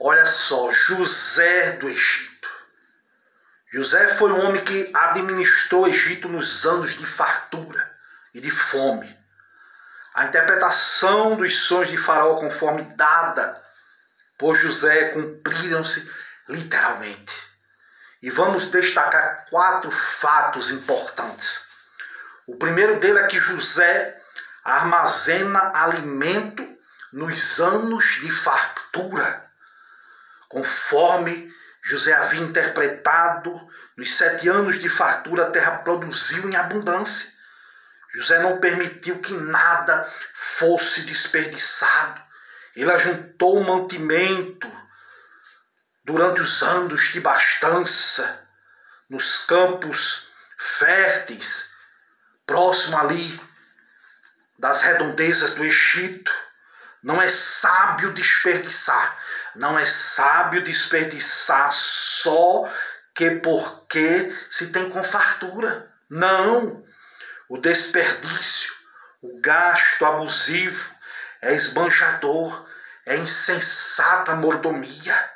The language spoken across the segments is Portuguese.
Olha só, José do Egito. José foi um homem que administrou o Egito nos anos de fartura e de fome. A interpretação dos sonhos de Faraó, conforme dada por José, cumpriram-se literalmente. E vamos destacar 4 fatos importantes. O primeiro dele é que José armazena alimento nos anos de fartura. Conforme José havia interpretado, nos 7 anos de fartura a terra produziu em abundância. José não permitiu que nada fosse desperdiçado. Ele ajuntou o mantimento durante os anos de abastança nos campos férteis, próximo ali das redondezas do Egito. Não é sábio desperdiçar. Não é sábio desperdiçar só que porque se tem com fartura. Não. O desperdício, o gasto abusivo é esbanjador, é insensata mordomia.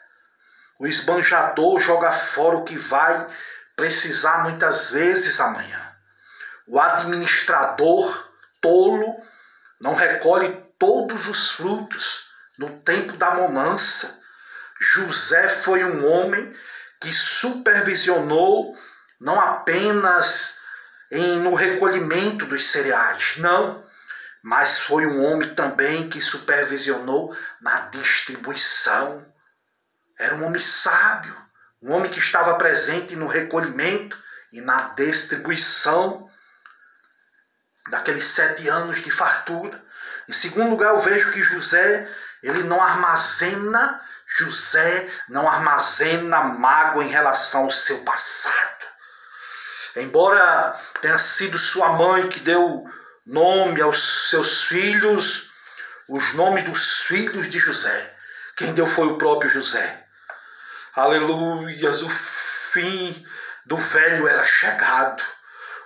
O esbanjador joga fora o que vai precisar muitas vezes amanhã. O administrador tolo não recolhe todos os frutos no tempo da bonança. José foi um homem que supervisionou não apenas no recolhimento dos cereais, não, mas foi um homem também que supervisionou na distribuição. Era um homem sábio, um homem que estava presente no recolhimento e na distribuição daqueles 7 anos de fartura. Em segundo lugar, eu vejo que José não armazena mágoa em relação ao seu passado. Embora tenha sido sua mãe que deu nome aos seus filhos, os nomes dos filhos de José, quem deu foi o próprio José. Aleluias, o fim do velho era chegado.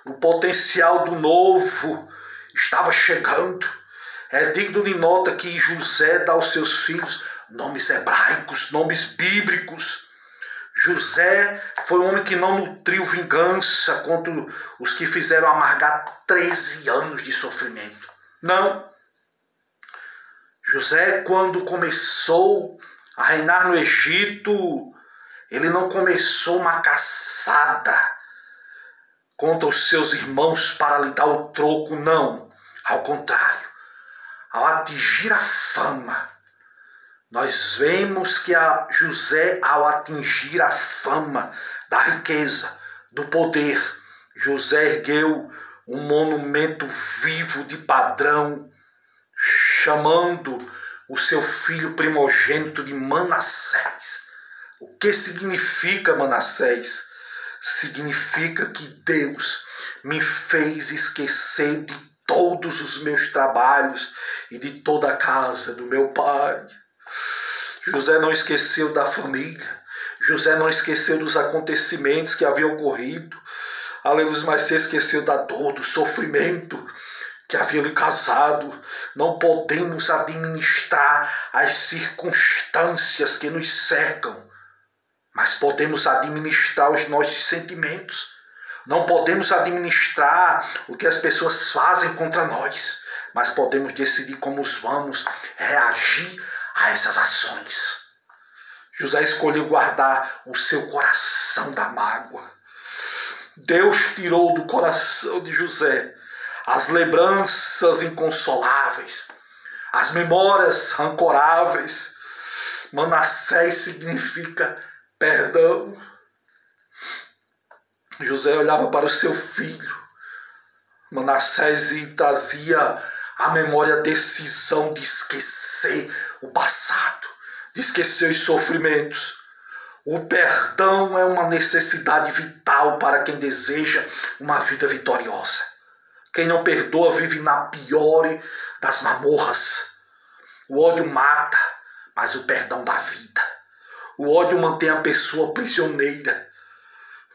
O potencial do novo estava chegando. É digno de nota que José dá aos seus filhos nomes hebraicos, nomes bíblicos. José foi um homem que não nutriu vingança contra os que fizeram amargar 13 anos de sofrimento. Não. José, quando começou a reinar no Egito, ele não começou uma caçada contra os seus irmãos para lhe dar o troco, não. Ao contrário, ao atingir a fama, nós vemos que José, ao atingir a fama da riqueza, do poder, José ergueu um monumento vivo de padrão, chamando o seu filho primogênito de Manassés. O que significa Manassés? Significa que Deus me fez esquecer de todos os meus trabalhos e de toda a casa do meu pai. José não esqueceu da família. José não esqueceu dos acontecimentos que haviam ocorrido. Aleluia, mas se esqueceu da dor, do sofrimento que havia lhe causado. Não podemos administrar as circunstâncias que nos cercam, mas podemos administrar os nossos sentimentos. Não podemos administrar o que as pessoas fazem contra nós, mas podemos decidir como vamos reagir a essas ações. José escolheu guardar o seu coração da mágoa. Deus tirou do coração de José as lembranças inconsoláveis, as memórias rancoráveis. Manassés significa perdão. José olhava para o seu filho, Manassés, e trazia à memória a decisão de esquecer o passado, de esquecer os sofrimentos. O perdão é uma necessidade vital para quem deseja uma vida vitoriosa. Quem não perdoa vive na pior das masmorras. O ódio mata, mas o perdão dá vida. O ódio mantém a pessoa prisioneira,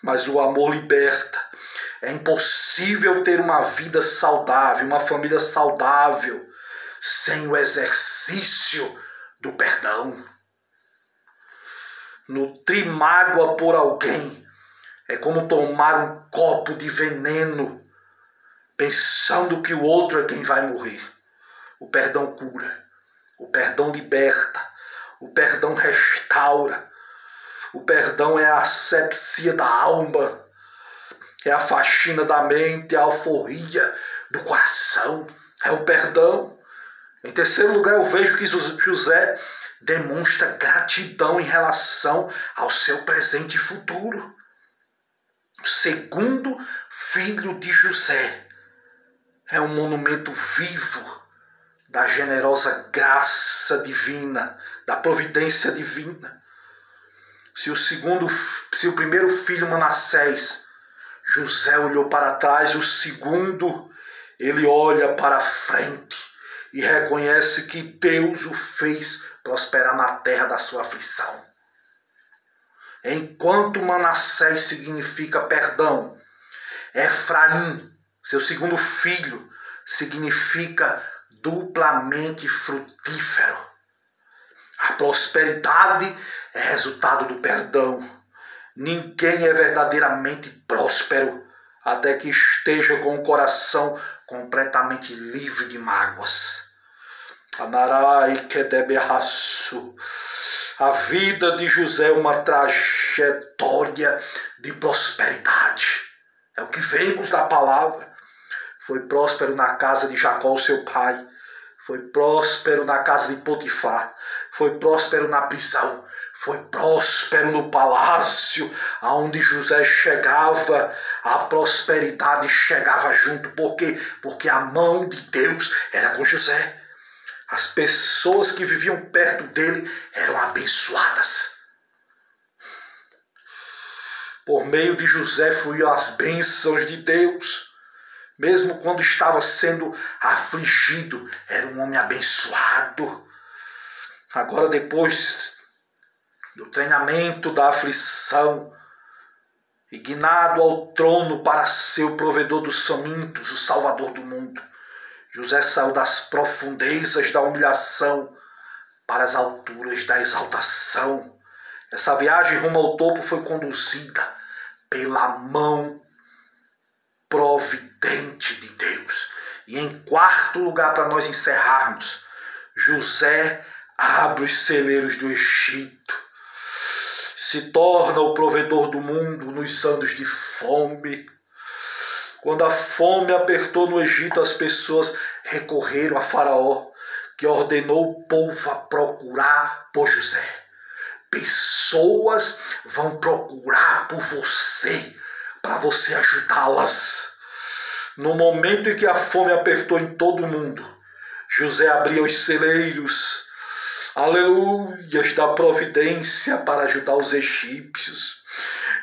mas o amor liberta. É impossível ter uma vida saudável, uma família saudável, sem o exercício do perdão. Nutrir mágoa por alguém é como tomar um copo de veneno, pensando que o outro é quem vai morrer. O perdão cura, o perdão liberta, o perdão restaura, o perdão é a asepsia da alma, é a faxina da mente, é a alforria do coração, é o perdão. Em terceiro lugar, eu vejo que José demonstra gratidão em relação ao seu presente e futuro. O segundo filho de José é um monumento vivo da generosa graça divina, da providência divina. Se o primeiro filho, Manassés, José olhou para trás, o segundo, ele olha para frente e reconhece que Deus o fez prosperar na terra da sua aflição. Enquanto Manassés significa perdão, Efraim, seu segundo filho, significa duplamente frutífero. A prosperidade é resultado do perdão. Ninguém é verdadeiramente próspero até que esteja com o coração completamente livre de mágoas. A vida de José é uma trajetória de prosperidade. É o que vemos na palavra. Foi próspero na casa de Jacó, seu pai. Foi próspero na casa de Potifar. Foi próspero na prisão. Foi próspero no palácio. Aonde José chegava, a prosperidade chegava junto. Por quê? Porque a mão de Deus era com José. As pessoas que viviam perto dele eram abençoadas. Por meio de José fluíam as bênçãos de Deus. Mesmo quando estava sendo afligido, era um homem abençoado. Agora, depois do treinamento da aflição, e guinado ao trono para ser o provedor dos famintos, o salvador do mundo, José saiu das profundezas da humilhação para as alturas da exaltação. Essa viagem rumo ao topo foi conduzida pela mão providente de Deus. E em quarto lugar, para nós encerrarmos, José abre os celeiros do Egito, se torna o provedor do mundo nos anos de fome. Quando a fome apertou no Egito, as pessoas recorreram a Faraó, que ordenou o povo a procurar por José. Pessoas vão procurar por você, para você ajudá-las. No momento em que a fome apertou em todo o mundo, José abria os celeiros, aleluias, da providência para ajudar os egípcios.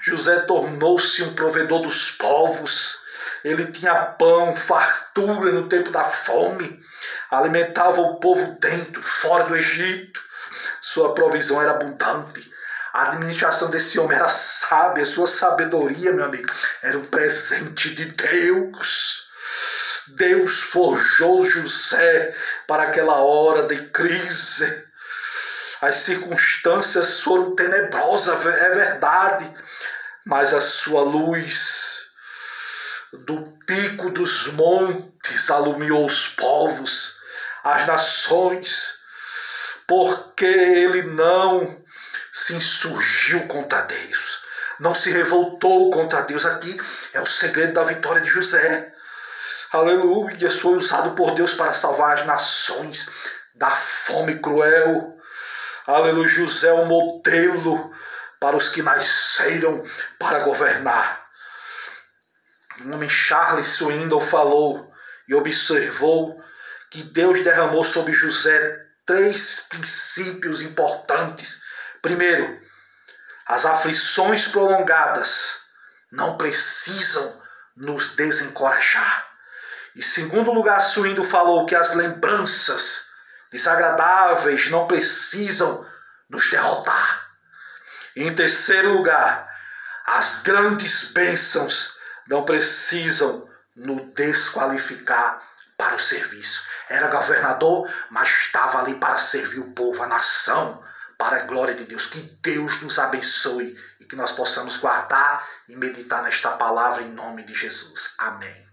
José tornou-se um provedor dos povos. Ele tinha pão, fartura no tempo da fome, alimentava o povo dentro, fora do Egito. Sua provisão era abundante. A administração desse homem era sábia, sua sabedoria, meu amigo, era um presente de Deus. Deus forjou José para aquela hora de crise. As circunstâncias foram tenebrosas, é verdade, mas a sua luz do pico dos montes alumiou os povos, as nações, porque ele não se insurgiu contra Deus, não se revoltou contra Deus. Aqui é o segredo da vitória de José. Aleluia, foi usado por Deus para salvar as nações da fome cruel. Aleluia, José é um modelo para os que nasceram para governar. O homem Charles Swindoll falou e observou que Deus derramou sobre José 3 princípios importantes. Primeiro, as aflições prolongadas não precisam nos desencorajar. Em segundo lugar, Swindoll falou que as lembranças desagradáveis não precisam nos derrotar. E em terceiro lugar, as grandes bênçãos não precisam nos desqualificar para o serviço. Era governador, mas estava ali para servir o povo, a nação, para a glória de Deus. Que Deus nos abençoe e que nós possamos guardar e meditar nesta palavra em nome de Jesus. Amém.